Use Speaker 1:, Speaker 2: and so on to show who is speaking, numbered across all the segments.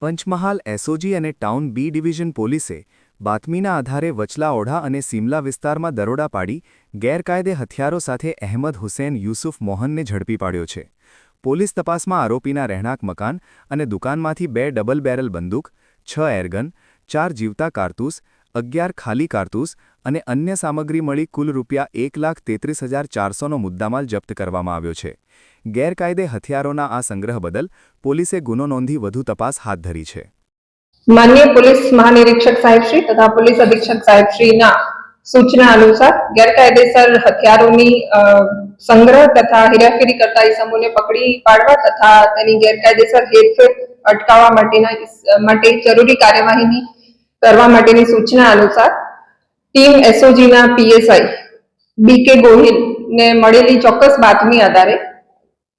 Speaker 1: Panchmahal SOG અને town B division પોલીસે બાતમીના આધારે વચલા ઓઢા અને સિમલા વિસ્તારમાં દરોડા પાડી ગેરકાયદે હથિયારો સાથે અહેમદ હુસેન યુસુફ મોહનને ઝડપી પાડ્યો છે। પોલીસ તપાસમાં આરોપીના રહેણાંક મકાન અને દુકાનમાંથી 2 ડબલ બેરલ બંદૂક, 6 એરગન, 4 જીવતા કારતૂસ, 11 ખાલી કારતૂસ અને અન્ય સામગ્રી મળી કુલ ₹1,33,400નો મુદ્દામાલ જપ્ત કરવામાં આવ્યો છે। ગેરકાયદે હથિયારોના આ સંગ્રહ બદલ પોલીસે ગુનો નોંધી વધુ તપાસ હાથ ધરી છે।
Speaker 2: माननीय पुलिस महानिरीक्षक साहेब श्री तथा पुलिस अधीक्षक साहेब श्री ना सूचना अनुसार गैरकायदेसर हथियारों की संग्रह तथा हेराफेरी करता इसमोने पकड़ी पाड़वा तथा तेनी गैरकायदेसर हेरफेर अटकाववा माटे जरूरी कार्यवाही करवा माटेनी सूचना अनुसार टीम एसओजी ना पीएसआई बीके गोहिल ने मळेली चोक्कस बातमी आधारे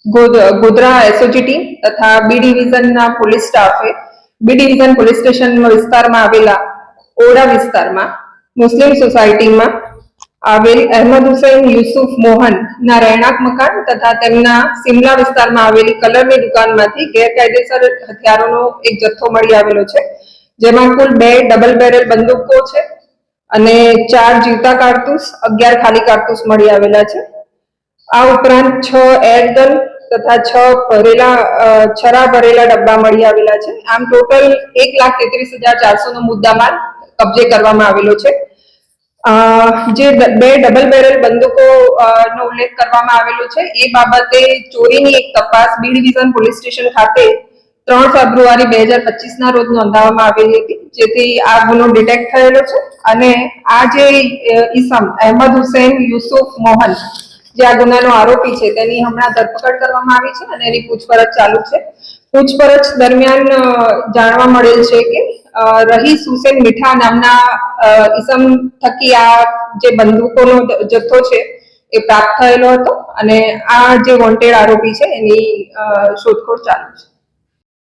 Speaker 2: गोधरा एसओजी टीम तथा बी डिविजन ना पुलिस स्टाफे बी डिविजन पुलिस स्टेशन विस्तार में आवेला ओडा विस्तार में मुस्लिम सोसायटी में आवेल अहमद हुसैन यूसुफ मोहन ना रहणांक मकान तथा तेमना सिमला विस्तार में आवेली कलर ની दुकान मांथी गैरकायदेसर हथियारों एक जत्थो मळी आवेलो छे, जेमां कुल 2 डबल बेरल बंदूको छे અને 4 जीवता कारतूस, 11 खाली कारतूस मळी आवेला छे। आ उपरांत 6 एरगन तथा 6 छरा भरेला डब्बा मळी आवेला छे। आम टोटल 1,33,400નો मुद्दामाल कब्जे करवामां आवेलो छे। जे 2 डबल बेरल बंदूको नो उल्लेख करवामां आवेलो छे ए बाबते चोरीनी एक तपास बी डिविजन पुलिस स्टेशन खाते 3 फेब्रुआरी 2025 ના રોજ નોંધાવવામાં આવેલી હતી, જેથી આ ગુનો ડિટેક્ટ થયેલો છે અને આ જે ઈસમ અહેમદ હુસૈન યુસુફ મોહન જે આ ગુનાનો આરોપી છે તેની હમણાં ધરપકડ કરવામાં આવી છે અને એની પૂછપરછ ચાલુ છે। પૂછપરછ દરમિયાન જાણવા મળેલ છે કે રહીસ હુસેન મીઠા નામના ઈસમ થકી આ જે બંદૂકોનો જથ્થો છે એ પ્રાપ્ત થયેલો હતો અને આ જે વોન્ટેડ આરોપી છે એની શોધખોળ ચાલુ છે।